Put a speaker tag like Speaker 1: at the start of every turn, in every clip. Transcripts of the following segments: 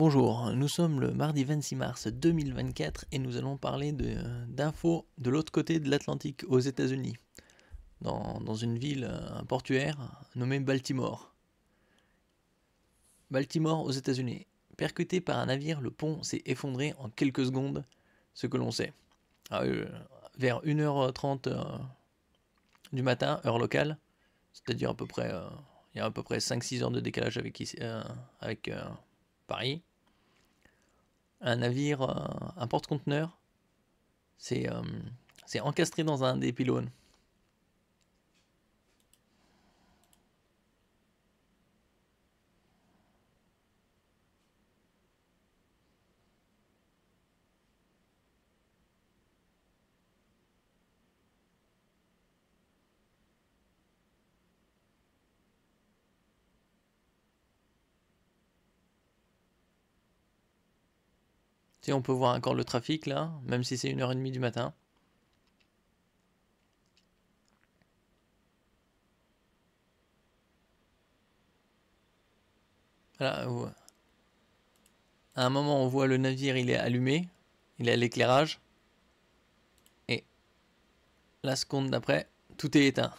Speaker 1: Bonjour, nous sommes le mardi 26 mars 2024 et nous allons parler d'infos de l'autre côté de l'Atlantique, aux États-Unis, dans une ville portuaire nommée Baltimore. Baltimore aux États-Unis. Percuté par un navire, le pont s'est effondré en quelques secondes, ce que l'on sait. Vers 1h30 du matin, heure locale, c'est-à-dire à peu près, il y a à peu près 5-6 heures de décalage avec Paris. Un navire, un porte-conteneur, c'est encastré dans un des pylônes. Si on peut voir encore le trafic là, même si c'est 1h30 du matin. Voilà, à un moment on voit le navire, il est allumé, il est à l'éclairage. Et la seconde d'après, tout est éteint.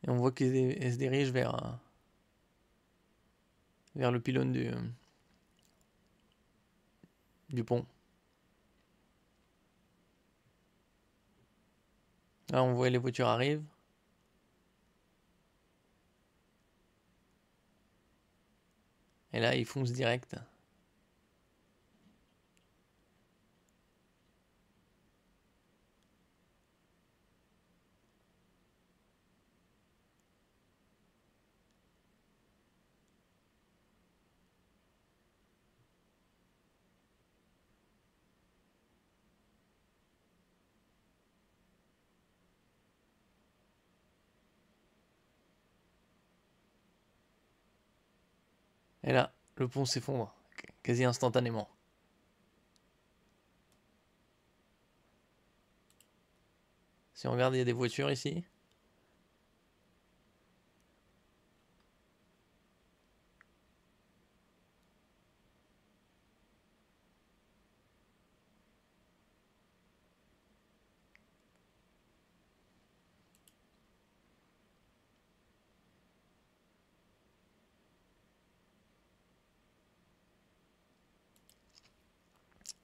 Speaker 1: Et on voit qu'il se dirige vers le pylône du pont. Là on voit les voitures arrivent. Et là ils foncent direct. Et là, le pont s'effondre, quasi instantanément. Si on regarde, il y a des voitures ici.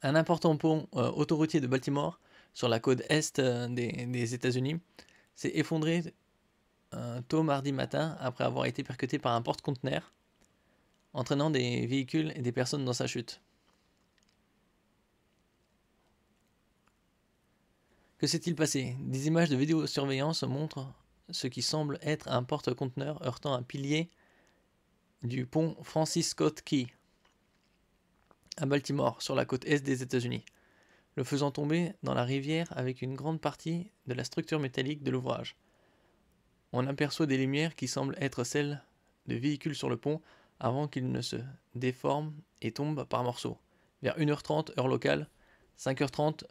Speaker 1: Un important pont autoroutier de Baltimore, sur la côte est des États-Unis, s'est effondré tôt mardi matin après avoir été percuté par un porte-conteneur, entraînant des véhicules et des personnes dans sa chute. Que s'est-il passé? Des images de vidéosurveillance montrent ce qui semble être un porte-conteneur heurtant un pilier du pont Francis Scott Key à Baltimore, sur la côte est des États-Unis, le faisant tomber dans la rivière avec une grande partie de la structure métallique de l'ouvrage. On aperçoit des lumières qui semblent être celles de véhicules sur le pont avant qu'ils ne se déforment et tombent par morceaux. Vers 1h30 heure locale, 5h30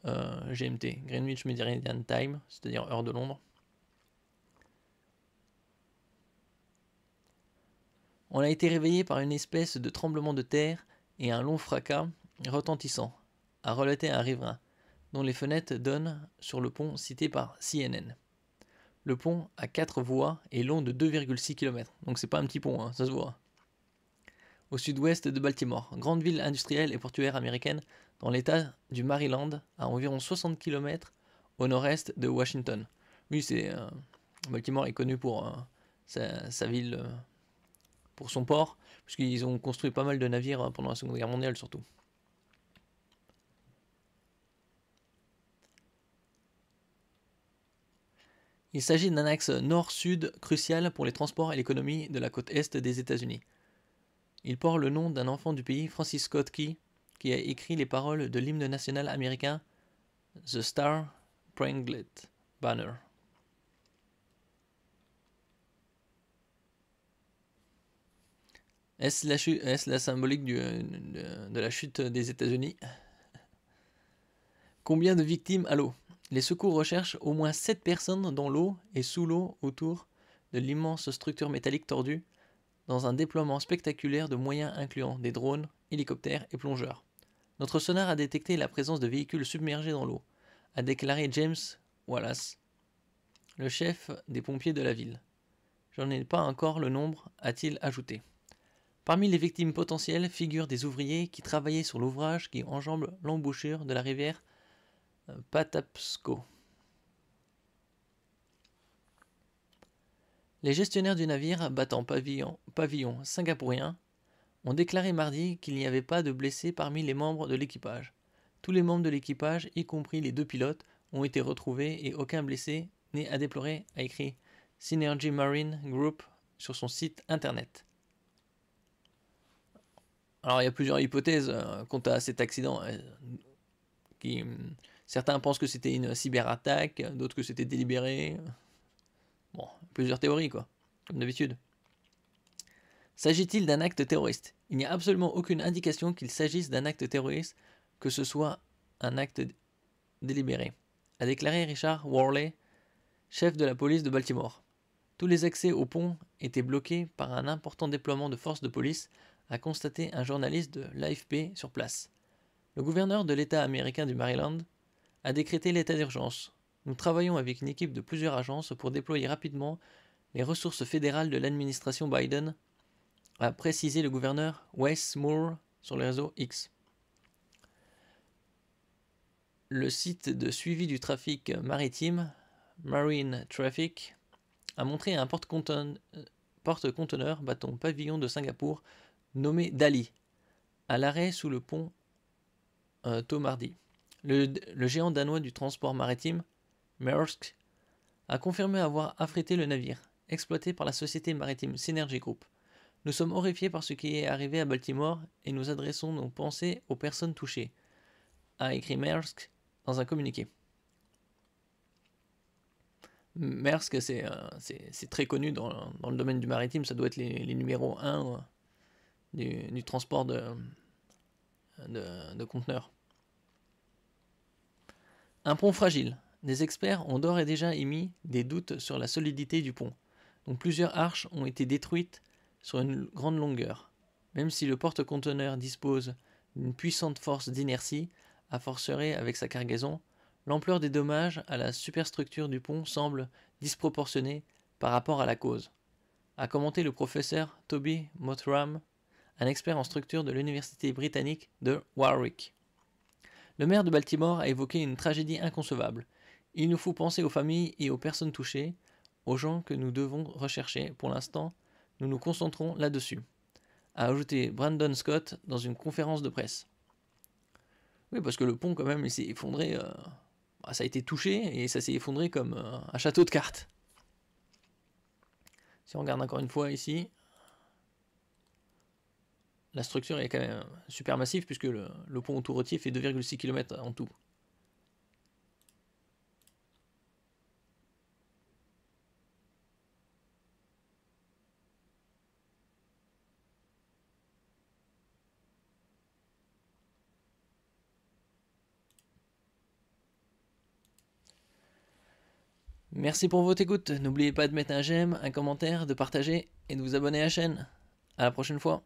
Speaker 1: GMT, Greenwich Meridian Time, c'est-à-dire heure de Londres. On a été réveillé par une espèce de tremblement de terre et un long fracas retentissant, a relaté un riverain, dont les fenêtres donnent sur le pont cité par CNN. Le pont a 4 voies et long de 2,6 km, donc c'est pas un petit pont, hein, ça se voit. Au sud-ouest de Baltimore, grande ville industrielle et portuaire américaine dans l'état du Maryland, à environ 60 km au nord-est de Washington. Oui, Baltimore est connu pour sa ville, pour son port, puisqu'ils ont construit pas mal de navires pendant la Seconde Guerre mondiale surtout. Il s'agit d'un axe nord-sud crucial pour les transports et l'économie de la côte est des États-Unis. Il porte le nom d'un enfant du pays, Francis Scott Key, qui a écrit les paroles de l'hymne national américain The Star Spangled Banner. Est-ce la symbolique de la chute des États-Unis? Combien de victimes à l'eau? Les secours recherchent au moins 7 personnes dans l'eau et sous l'eau autour de l'immense structure métallique tordue, dans un déploiement spectaculaire de moyens incluant des drones, hélicoptères et plongeurs. Notre sonar a détecté la présence de véhicules submergés dans l'eau, a déclaré James Wallace, le chef des pompiers de la ville. J'en ai pas encore le nombre, a-t-il ajouté. Parmi les victimes potentielles figurent des ouvriers qui travaillaient sur l'ouvrage qui enjambe l'embouchure de la rivière Patapsco. Les gestionnaires du navire battant pavillon singapourien ont déclaré mardi qu'il n'y avait pas de blessés parmi les membres de l'équipage. Tous les membres de l'équipage, y compris les 2 pilotes, ont été retrouvés et aucun blessé n'est à déplorer, a écrit Synergy Marine Group sur son site internet. Alors il y a plusieurs hypothèses quant à cet accident. Certains pensent que c'était une cyberattaque, d'autres que c'était délibéré. Bon, plusieurs théories quoi, comme d'habitude. S'agit-il d'un acte terroriste? Il n'y a absolument aucune indication qu'il s'agisse d'un acte terroriste, que ce soit un acte délibéré, a déclaré Richard Worley, chef de la police de Baltimore. Tous les accès au pont étaient bloqués par un important déploiement de forces de police, a constaté un journaliste de l'AFP sur place. Le gouverneur de l'État américain du Maryland a décrété l'état d'urgence. Nous travaillons avec une équipe de plusieurs agences pour déployer rapidement les ressources fédérales de l'administration Biden, a précisé le gouverneur Wes Moore sur le réseau X. Le site de suivi du trafic maritime, Marine Traffic, a montré un porte-conteneur battant pavillon de Singapour nommé Dali, à l'arrêt sous le pont tôt mardi. Le géant danois du transport maritime, Maersk, a confirmé avoir affrété le navire, exploité par la société maritime Synergy Group. Nous sommes horrifiés par ce qui est arrivé à Baltimore et nous adressons nos pensées aux personnes touchées, a écrit Maersk dans un communiqué. Maersk, c'est très connu dans le domaine du maritime, ça doit être les numéros 1 du transport de conteneurs. Un pont fragile. Des experts ont d'ores et déjà émis des doutes sur la solidité du pont, dont plusieurs arches ont été détruites sur une grande longueur. Même si le porte-conteneur dispose d'une puissante force d'inertie, à fortiori avec sa cargaison, l'ampleur des dommages à la superstructure du pont semble disproportionnée par rapport à la cause, a commenté le professeur Toby Mottram, un expert en structure de l'université britannique de Warwick. Le maire de Baltimore a évoqué une tragédie inconcevable. Il nous faut penser aux familles et aux personnes touchées, aux gens que nous devons rechercher. Pour l'instant, nous nous concentrons là-dessus, a ajouté Brandon Scott dans une conférence de presse. Oui, parce que le pont, quand même, il s'est effondré. Ça a été touché et ça s'est effondré comme un château de cartes. Si on regarde encore une fois ici, la structure est quand même super massive puisque le pont autoroutier fait 2,6 km en tout. Merci pour votre écoute. N'oubliez pas de mettre un j'aime, un commentaire, de partager et de vous abonner à la chaîne. À la prochaine fois.